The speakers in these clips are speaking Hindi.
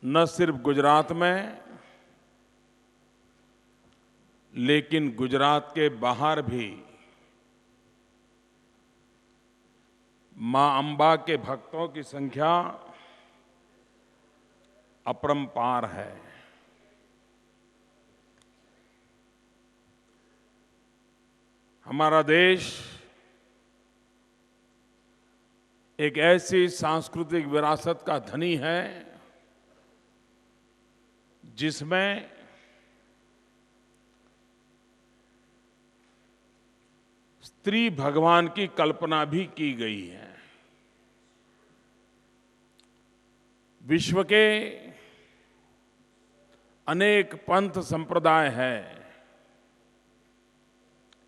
न सिर्फ गुजरात में, लेकिन गुजरात के बाहर भी मां अंबा के भक्तों की संख्या अपरंपार है। हमारा देश एक ऐसी सांस्कृतिक विरासत का धनी है जिसमें स्त्री भगवान की कल्पना भी की गई है। विश्व के अनेक पंथ संप्रदाय हैं,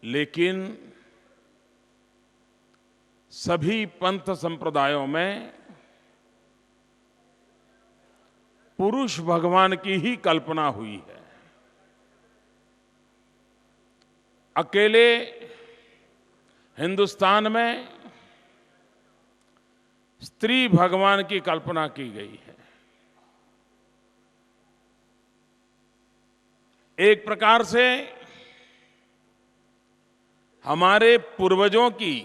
लेकिन सभी पंथ संप्रदायों में पुरुष भगवान की ही कल्पना हुई है। अकेले हिंदुस्तान में स्त्री भगवान की कल्पना की गई है। एक प्रकार से हमारे पूर्वजों की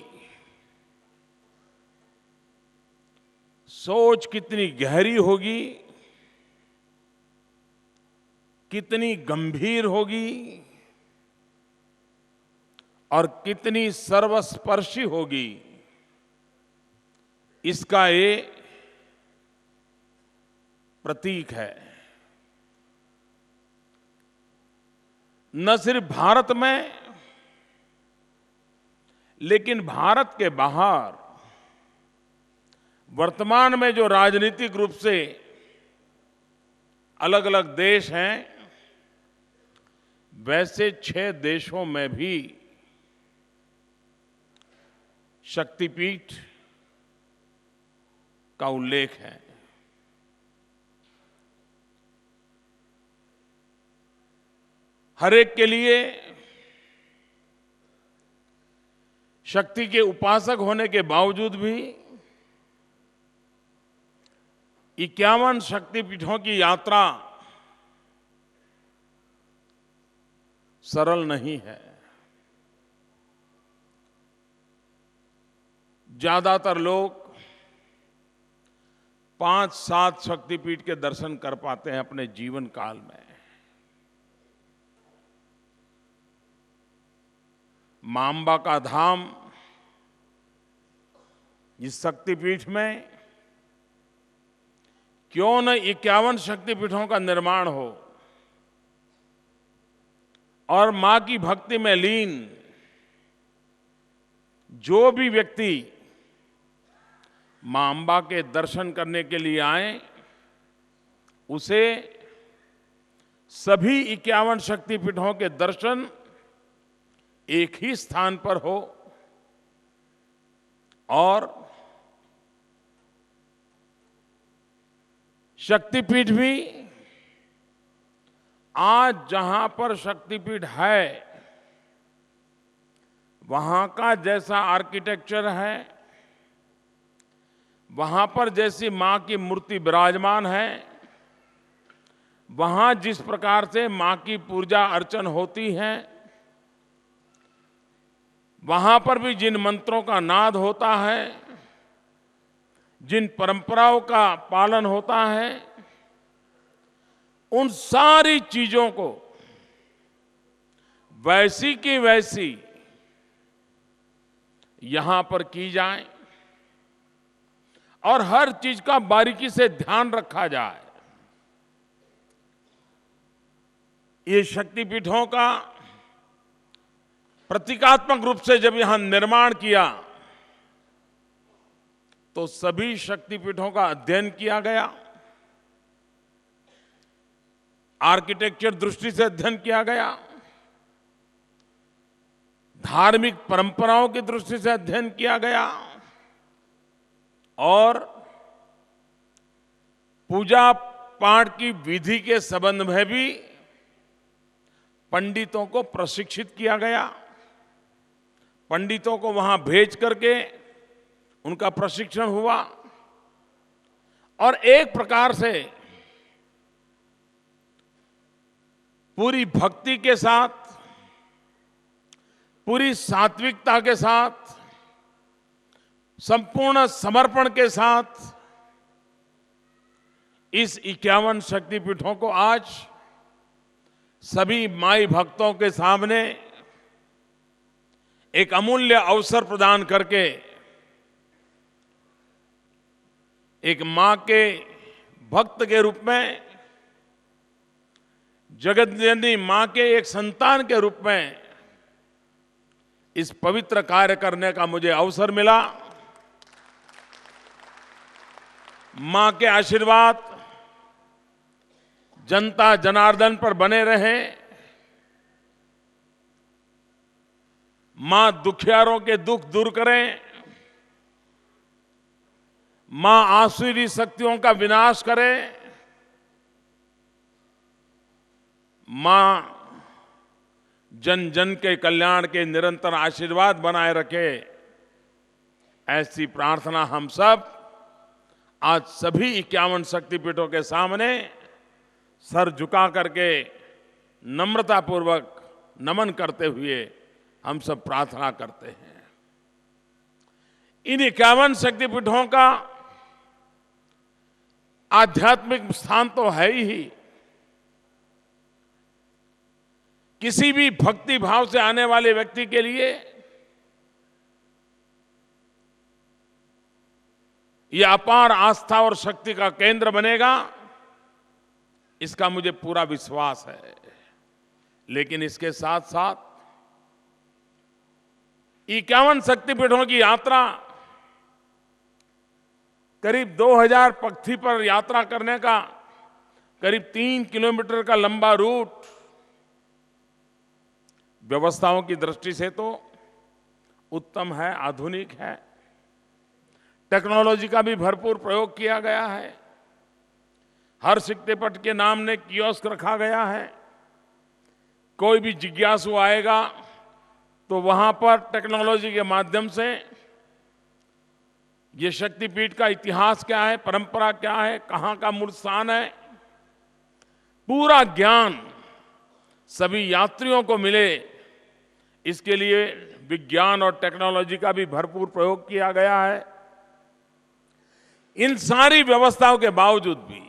सोच कितनी गहरी होगी, कितनी गंभीर होगी और कितनी सर्वस्पर्शी होगी, इसका ये प्रतीक है। न सिर्फ भारत में, लेकिन भारत के बाहर वर्तमान में जो राजनीतिक रूप से अलग अलग देश हैं, वैसे 6 देशों में भी शक्तिपीठ का उल्लेख है। हर एक के लिए शक्ति के उपासक होने के बावजूद भी 51 शक्तिपीठों की यात्रा सरल नहीं है। ज्यादातर लोग 5-7 शक्तिपीठ के दर्शन कर पाते हैं अपने जीवन काल में। मां अंबा का धाम, इस शक्तिपीठ में क्यों न 51 शक्तिपीठों का निर्माण हो और मां की भक्ति में लीन जो भी व्यक्ति मां अंबा के दर्शन करने के लिए आए, उसे सभी 51 शक्तिपीठों के दर्शन एक ही स्थान पर हो और शक्तिपीठ भी आज जहां पर शक्तिपीठ है, वहां का जैसा आर्किटेक्चर है, वहां पर जैसी मां की मूर्ति विराजमान है, वहां जिस प्रकार से मां की पूजा अर्चन होती है, वहां पर भी जिन मंत्रों का नाद होता है, जिन परंपराओं का पालन होता है, उन सारी चीजों को वैसी की वैसी यहां पर की जाए और हर चीज का बारीकी से ध्यान रखा जाए। ये शक्तिपीठों का प्रतीकात्मक रूप से जब यहां निर्माण किया, तो सभी शक्तिपीठों का अध्ययन किया गया, आर्किटेक्चर दृष्टि से अध्ययन किया गया, धार्मिक परंपराओं की दृष्टि से अध्ययन किया गया और पूजा पाठ की विधि के संबंध में भी पंडितों को प्रशिक्षित किया गया। पंडितों को वहां भेज करके उनका प्रशिक्षण हुआ और एक प्रकार से पूरी भक्ति के साथ, पूरी सात्विकता के साथ, संपूर्ण समर्पण के साथ इस 51 शक्तिपीठों को आज सभी माई भक्तों के सामने एक अमूल्य अवसर प्रदान करके एक मां के भक्त के रूप में, जगतजननी मां के एक संतान के रूप में इस पवित्र कार्य करने का मुझे अवसर मिला। मां के आशीर्वाद जनता जनार्दन पर बने रहे। मां दुखियारों के दुख दूर करें। मां आसुरी शक्तियों का विनाश करे। मां जन जन के कल्याण के निरंतर आशीर्वाद बनाए रखे, ऐसी प्रार्थना हम सब आज सभी 51 शक्तिपीठों के सामने सर झुका करके नम्रतापूर्वक नमन करते हुए हम सब प्रार्थना करते हैं। इन 51 शक्तिपीठों का आध्यात्मिक स्थान तो है ही। किसी भी भक्ति भाव से आने वाले व्यक्ति के लिए यह अपार आस्था और शक्ति का केंद्र बनेगा, इसका मुझे पूरा विश्वास है। लेकिन इसके साथ साथ 51 शक्तिपीठों की यात्रा, करीब 2000 पगथी पर यात्रा करने का करीब 3 किलोमीटर का लंबा रूट, व्यवस्थाओं की दृष्टि से तो उत्तम है, आधुनिक है। टेक्नोलॉजी का भी भरपूर प्रयोग किया गया है। हर शक्तिपीठ के नाम ने कियोस्क रखा गया है। कोई भी जिज्ञासु आएगा तो वहां पर टेक्नोलॉजी के माध्यम से ये शक्तिपीठ का इतिहास क्या है, परंपरा क्या है, कहां का मूल स्थान है, पूरा ज्ञान सभी यात्रियों को मिले, इसके लिए विज्ञान और टेक्नोलॉजी का भी भरपूर प्रयोग किया गया है। इन सारी व्यवस्थाओं के बावजूद भी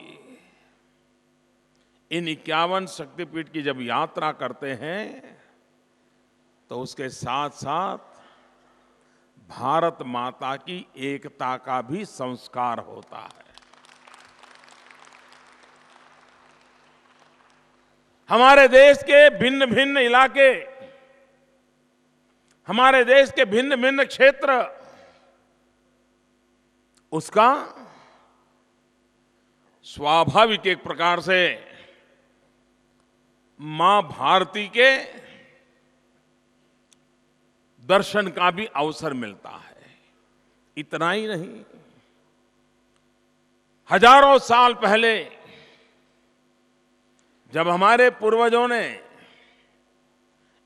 इन 51 शक्तिपीठ की जब यात्रा करते हैं तो उसके साथ साथ भारत माता की एकता का भी संस्कार होता है। हमारे देश के भिन्न भिन्न इलाके, हमारे देश के भिन्न भिन्न क्षेत्र, उसका स्वाभाविक एक प्रकार से मां भारती के दर्शन का भी अवसर मिलता है। इतना ही नहीं, हजारों साल पहले जब हमारे पूर्वजों ने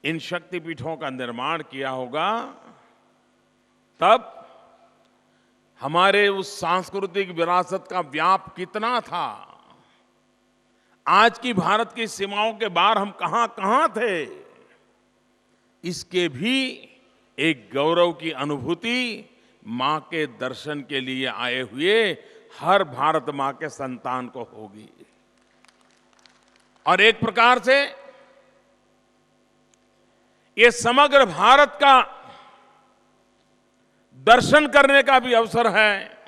इन शक्तिपीठों का निर्माण किया होगा, तब हमारे उस सांस्कृतिक विरासत का व्याप कितना था। आज की भारत की सीमाओं के बाहर हम कहां कहां थे, इसके भी एक गौरव की अनुभूति मां के दर्शन के लिए आए हुए हर भारत मां के संतान को होगी। और एक प्रकार से ये समग्र भारत का दर्शन करने का भी अवसर है,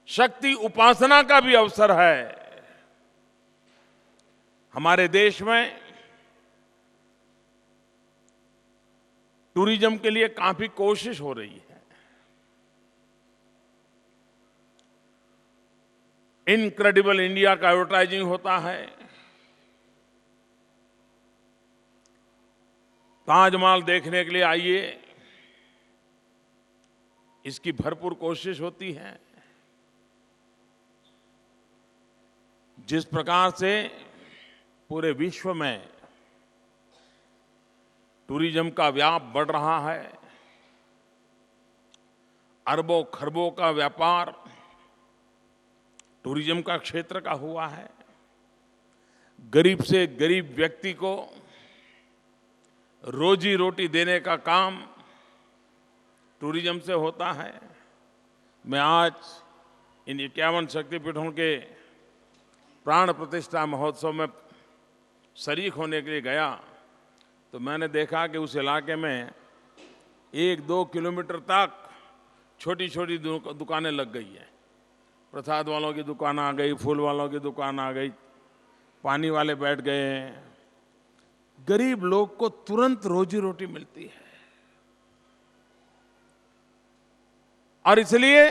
शक्ति उपासना का भी अवसर है। हमारे देश में टूरिज्म के लिए काफी कोशिश हो रही है। इनक्रेडिबल इंडिया का एडवर्टाइजिंग होता है, ताजमहल देखने के लिए आइए, इसकी भरपूर कोशिश होती है। जिस प्रकार से पूरे विश्व में टूरिज्म का व्याप बढ़ रहा है, अरबों खरबों का व्यापार टूरिज्म का क्षेत्र का हुआ है, गरीब से गरीब व्यक्ति को रोजी रोटी देने का काम टूरिज्म से होता है। मैं आज इन 51 शक्तिपीठों के प्राण प्रतिष्ठा महोत्सव में शरीक होने के लिए गया तो मैंने देखा कि उस इलाके में 1-2 किलोमीटर तक छोटी छोटी दुकानें लग गई हैं। प्रसाद वालों की दुकान आ गई, फूल वालों की दुकान आ गई, पानी वाले बैठ गए हैं। गरीब लोग को तुरंत रोजी रोटी मिलती है और इसलिए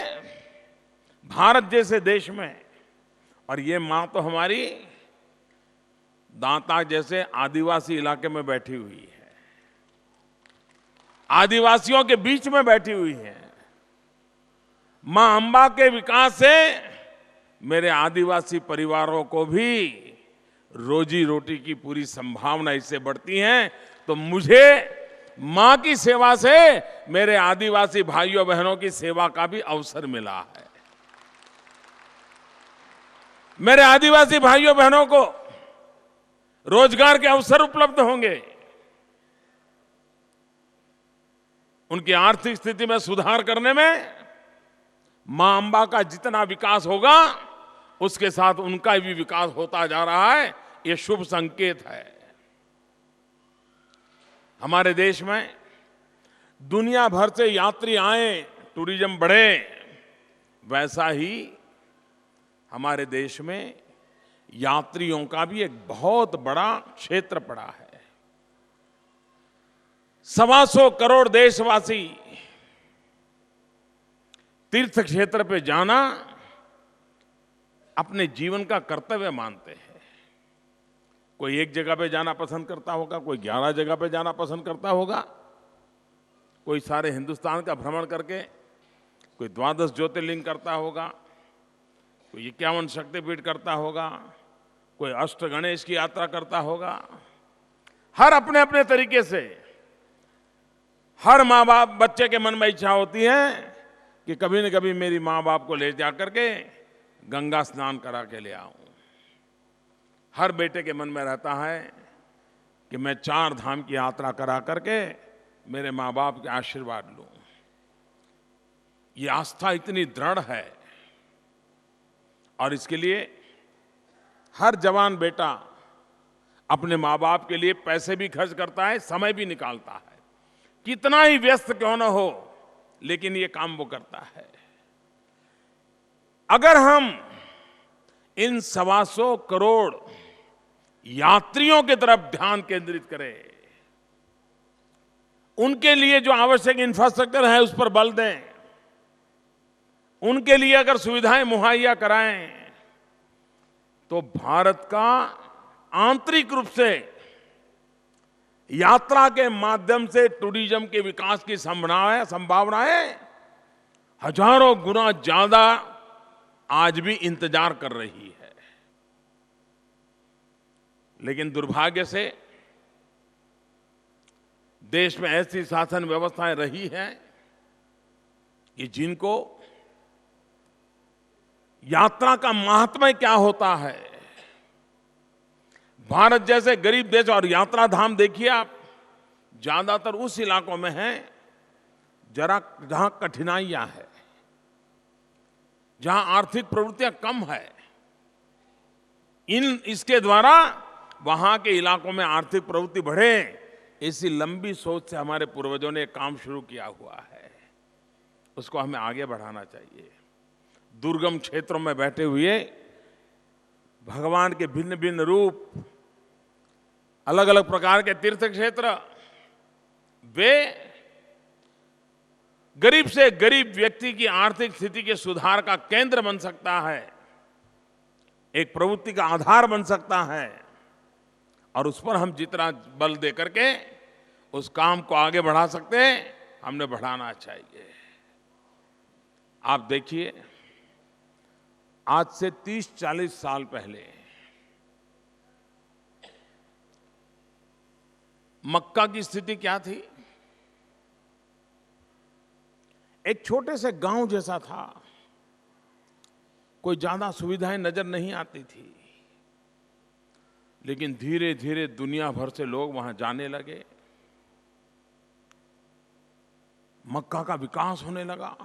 भारत जैसे देश में, और ये मां तो हमारी दांता जैसे आदिवासी इलाके में बैठी हुई है, आदिवासियों के बीच में बैठी हुई है। मां अंबा के विकास से मेरे आदिवासी परिवारों को भी रोजी रोटी की पूरी संभावना इससे बढ़ती है। तो मुझे मां की सेवा से मेरे आदिवासी भाइयों बहनों की सेवा का भी अवसर मिला है। मेरे आदिवासी भाइयों बहनों को रोजगार के अवसर उपलब्ध होंगे, उनकी आर्थिक स्थिति में सुधार करने में मां अंबा का जितना विकास होगा उसके साथ उनका भी विकास होता जा रहा है। ये शुभ संकेत है। हमारे देश में दुनिया भर से यात्री आए, टूरिज्म बढ़े, वैसा ही हमारे देश में यात्रियों का भी एक बहुत बड़ा क्षेत्र पड़ा है। 125 करोड़ देशवासी तीर्थ क्षेत्र पे जाना अपने जीवन का कर्तव्य मानते हैं। कोई एक जगह पे जाना पसंद करता होगा, कोई 11 जगह पे जाना पसंद करता होगा, कोई सारे हिंदुस्तान का भ्रमण करके कोई 12 ज्योतिर्लिंग करता होगा, कोई 51 शक्तिपीठ करता होगा, कोई अष्ट गणेश की यात्रा करता होगा। हर अपने अपने तरीके से हर माँ बाप बच्चे के मन में इच्छा होती है कि कभी न कभी मेरी माँ बाप को ले जा करके गंगा स्नान करा के ले आऊं। हर बेटे के मन में रहता है कि मैं 4 धाम की यात्रा करा करके मेरे माँ बाप के आशीर्वाद लूं। ये आस्था इतनी दृढ़ है और इसके लिए हर जवान बेटा अपने माँ बाप के लिए पैसे भी खर्च करता है, समय भी निकालता है। कितना ही व्यस्त क्यों न हो, लेकिन ये काम वो करता है। अगर हम इन 125 करोड़ यात्रियों की तरफ ध्यान केंद्रित करें, उनके लिए जो आवश्यक इंफ्रास्ट्रक्चर है उस पर बल दें, उनके लिए अगर सुविधाएं मुहैया कराएं, तो भारत का आंतरिक रूप से यात्रा के माध्यम से टूरिज्म के विकास की संभावनाएं हजारों गुना ज्यादा आज भी इंतजार कर रही है। लेकिन दुर्भाग्य से देश में ऐसी शासन व्यवस्थाएं रही हैं कि जिनको यात्रा का महात्म्य क्या होता है, भारत जैसे गरीब देश, और यात्रा धाम देखिए आप, ज्यादातर उस इलाकों में है जहां कठिनाइयां है, जहां आर्थिक प्रवृत्तियां कम है। इसके द्वारा वहां के इलाकों में आर्थिक प्रवृत्ति बढ़े, इसी लंबी सोच से हमारे पूर्वजों ने काम शुरू किया हुआ है। उसको हमें आगे बढ़ाना चाहिए। दुर्गम क्षेत्रों में बैठे हुए भगवान के भिन्न भिन्न रूप, अलग अलग प्रकार के तीर्थ क्षेत्र, वे गरीब से गरीब व्यक्ति की आर्थिक स्थिति के सुधार का केंद्र बन सकता है, एक प्रवृत्ति का आधार बन सकता है। और उस पर हम जितना बल दे करके उस काम को आगे बढ़ा सकते हैं, हमने बढ़ाना चाहिए। आप देखिए, आज से 30-40 साल पहले मक्का की स्थिति क्या थी? एक छोटे से गांव जैसा था, कोई ज्यादा सुविधाएं नजर नहीं आती थी, लेकिन धीरे धीरे दुनिया भर से लोग वहां जाने लगे, मक्का का विकास होने लगा।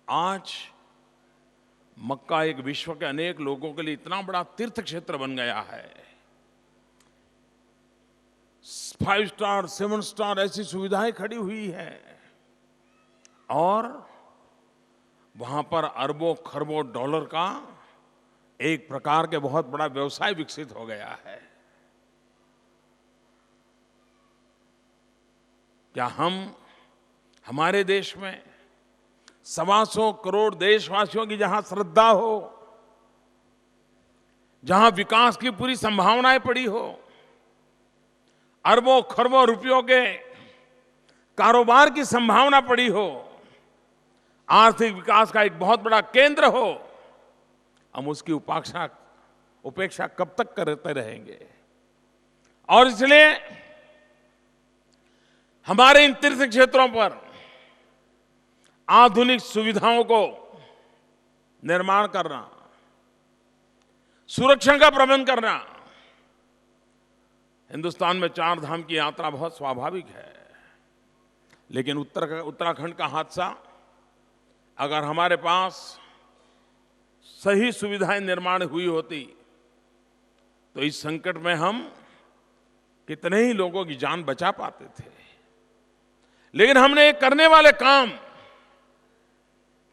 आज मक्का एक विश्व के अनेक लोगों के लिए इतना बड़ा तीर्थ क्षेत्र बन गया है। 5 स्टार 7 स्टार ऐसी सुविधाएं खड़ी हुई है और वहां पर अरबों खरबों डॉलर का एक प्रकार के बहुत बड़ा व्यवसाय विकसित हो गया है। क्या हमारे देश में 125 करोड़ देशवासियों की जहां श्रद्धा हो, जहां विकास की पूरी संभावनाएं पड़ी हो, अरबों खरबों रुपयों के कारोबार की संभावना पड़ी हो, आर्थिक विकास का एक बहुत बड़ा केंद्र हो, हम उसकी उपेक्षा कब तक करते रहेंगे? और इसलिए हमारे इन तीर्थ क्षेत्रों पर आधुनिक सुविधाओं को निर्माण करना, सुरक्षा का प्रबंध करना। हिंदुस्तान में 4 धाम की यात्रा बहुत स्वाभाविक है, लेकिन उत्तराखंड का हादसा, अगर हमारे पास सही सुविधाएं निर्माण हुई होती तो इस संकट में हम कितने ही लोगों की जान बचा पाते थे। लेकिन हमने एक करने वाले काम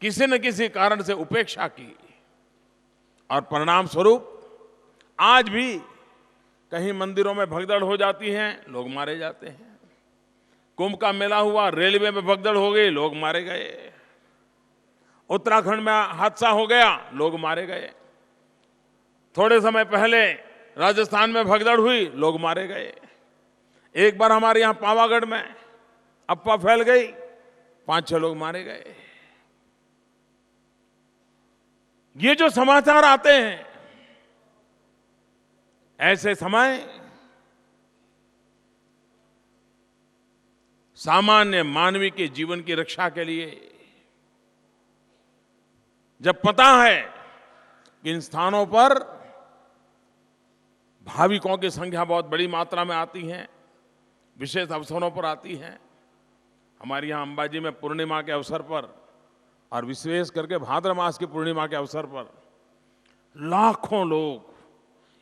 किसी न किसी कारण से उपेक्षा की और परिणाम स्वरूप आज भी कहीं मंदिरों में भगदड़ हो जाती है, लोग मारे जाते हैं। कुंभ का मेला हुआ, रेलवे में भगदड़ हो गई, लोग मारे गए। उत्तराखंड में हादसा हो गया, लोग मारे गए। थोड़े समय पहले राजस्थान में भगदड़ हुई, लोग मारे गए। एक बार हमारे यहां पावागढ़ में अफवाह फैल गई, 5-6 लोग मारे गए। ये जो समाचार आते हैं, ऐसे समय सामान्य मानवीय के जीवन की रक्षा के लिए, जब पता है कि इन स्थानों पर भाविकों की संख्या बहुत बड़ी मात्रा में आती है, विशेष अवसरों पर आती है। हमारे यहाँ अंबाजी में पूर्णिमा के अवसर पर और विशेष करके भाद्र मास की पूर्णिमा के अवसर पर लाखों लोग,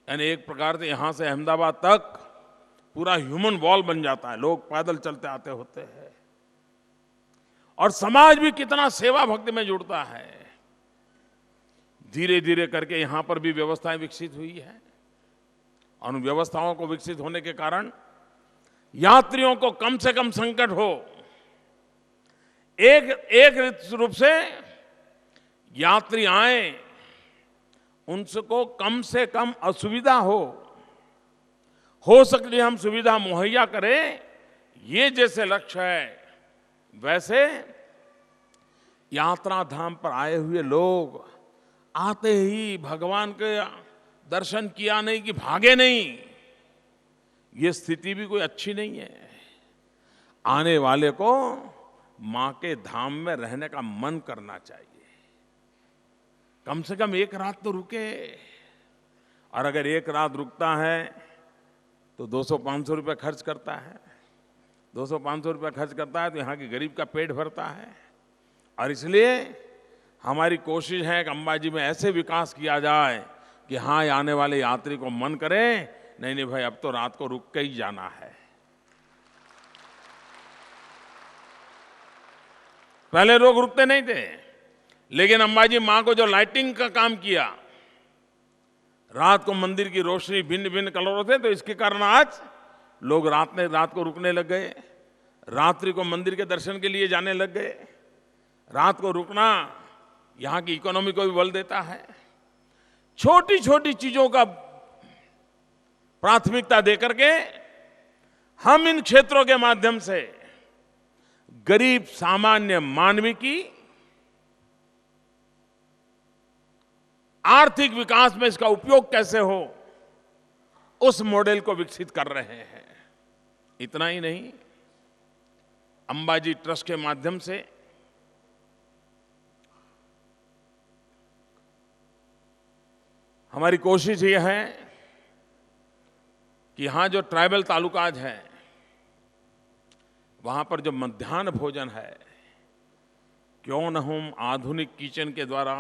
यानी एक प्रकार से यहाँ से अहमदाबाद तक पूरा ह्यूमन वॉल बन जाता है, लोग पैदल चलते आते होते हैं। और समाज भी कितना सेवा भक्ति में जुड़ता है। धीरे धीरे करके यहाँ पर भी व्यवस्थाएं विकसित हुई है और उन व्यवस्थाओं को विकसित होने के कारण यात्रियों को कम से कम संकट हो, एक रूप से यात्री आए उनको कम से कम असुविधा हो सकती हम सुविधा मुहैया करें, ये जैसे लक्ष्य है, वैसे यात्रा धाम पर आए हुए लोग आते ही भगवान के दर्शन किया नहीं कि भागे नहीं, ये स्थिति भी कोई अच्छी नहीं है। आने वाले को मां के धाम में रहने का मन करना चाहिए, कम से कम एक रात तो रुके। और अगर एक रात रुकता है तो 200-500 रुपये खर्च करता है, 200-500 रुपये खर्च करता है तो यहाँ के गरीब का पेट भरता है। और इसलिए हमारी कोशिश है कि अंबाजी में ऐसे विकास किया जाए कि हाँ, आने वाले यात्री को मन करे, नहीं भाई अब तो रात को रुक के ही जाना है। पहले लोग रुकते नहीं थे, लेकिन अंबाजी मां को जो लाइटिंग का काम किया, रात को मंदिर की रोशनी भिन्न भिन्न कलरों से, तो इसके कारण आज लोग रात को रुकने लग गए, रात्रि को मंदिर के दर्शन के लिए जाने लग गए। रात को रुकना यहाँ की इकोनॉमी को भी बल देता है। छोटी छोटी चीजों का प्राथमिकता देकर के हम इन क्षेत्रों के माध्यम से गरीब सामान्य मानवी की आर्थिक विकास में इसका उपयोग कैसे हो, उस मॉडल को विकसित कर रहे हैं। इतना ही नहीं, अंबाजी ट्रस्ट के माध्यम से हमारी कोशिश यह है कि यहाँ जो ट्राइबल तालुकाज हैं, वहाँ पर जो मध्याह्न भोजन है, क्यों न हम आधुनिक किचन के द्वारा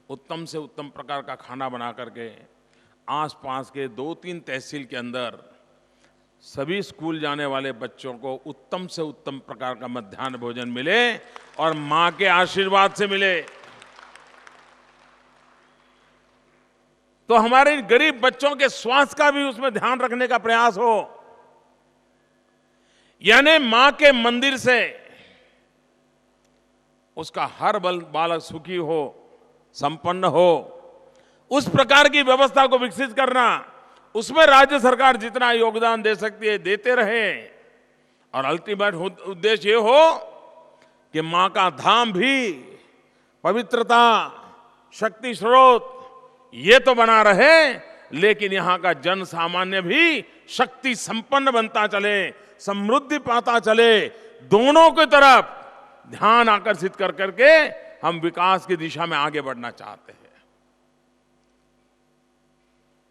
उत्तम से उत्तम प्रकार का खाना बना करके आसपास के 2-3 तहसील के अंदर सभी स्कूल जाने वाले बच्चों को उत्तम से उत्तम प्रकार का मध्याह्न भोजन मिले और मां के आशीर्वाद से मिले। तो हमारे गरीब बच्चों के स्वास्थ्य का भी उसमें ध्यान रखने का प्रयास हो। यानी मां के मंदिर से उसका हर बालक सुखी हो, संपन्न हो, उस प्रकार की व्यवस्था को विकसित करना, उसमें राज्य सरकार जितना योगदान दे सकती है देते रहे। और अल्टीमेट उद्देश्य ये हो कि मां का धाम भी पवित्रता, शक्ति स्रोत ये तो बना रहे, लेकिन यहां का जन सामान्य भी शक्ति संपन्न बनता चले, समृद्धि पाता चले। दोनों की तरफ ध्यान आकर्षित कर करके हम विकास की दिशा में आगे बढ़ना चाहते हैं।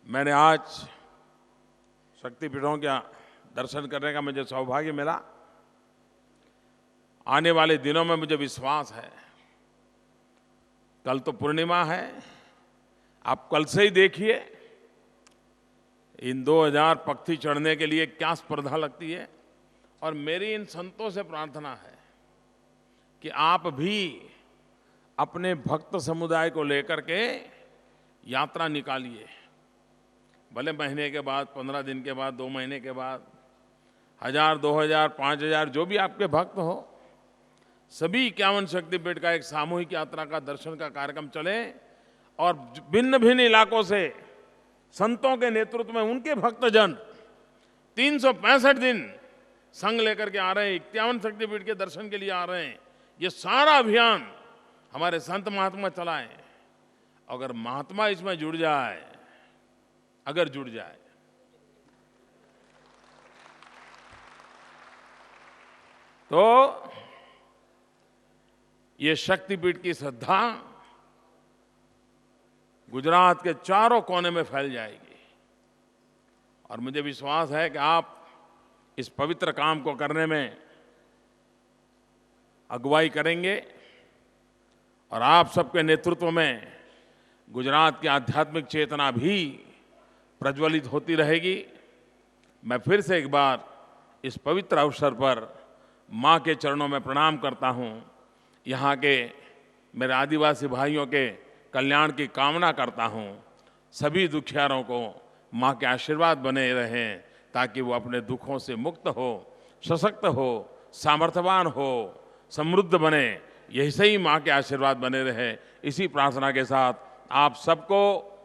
मैंने आज शक्तिपीठों का दर्शन करने का मुझे सौभाग्य मिला। आने वाले दिनों में मुझे विश्वास है, कल तो पूर्णिमा है, आप कल से ही देखिए इन 2000 पक्षी चढ़ने के लिए क्या स्पर्धा लगती है। और मेरी इन संतों से प्रार्थना है कि आप भी अपने भक्त समुदाय को लेकर के यात्रा निकालिए। भले महीने के बाद, 15 दिन के बाद, 2 महीने के बाद, 1000, 2000, 5000 जो भी आपके भक्त हो, सभी 51 शक्तिपीठ का एक सामूहिक यात्रा का दर्शन का कार्यक्रम चले और भिन्न भिन्न इलाकों से संतों के नेतृत्व में उनके भक्तजन 365 दिन संग लेकर के आ रहे हैं, 51 शक्तिपीठ के दर्शन के लिए आ रहे हैं। ये सारा अभियान हमारे संत महात्मा चलाएं। अगर महात्मा इसमें जुड़ जाए, अगर जुड़ जाए, तो ये शक्तिपीठ की श्रद्धा गुजरात के चारों कोने में फैल जाएगी। और मुझे विश्वास है कि आप इस पवित्र काम को करने में अगुवाई करेंगे और आप सबके नेतृत्व में गुजरात की आध्यात्मिक चेतना भी प्रज्वलित होती रहेगी। मैं फिर से एक बार इस पवित्र अवसर पर मां के चरणों में प्रणाम करता हूं। यहाँ के मेरे आदिवासी भाइयों के कल्याण की कामना करता हूं। सभी दुखियारों को मां के आशीर्वाद बने रहें ताकि वो अपने दुखों से मुक्त हो, सशक्त हो, सामर्थ्यवान हो, समृद्ध बने। यही सही मां के आशीर्वाद बने रहे। इसी प्रार्थना के साथ आप सबको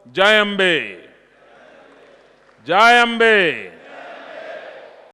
जय अंबे, जय अंबे।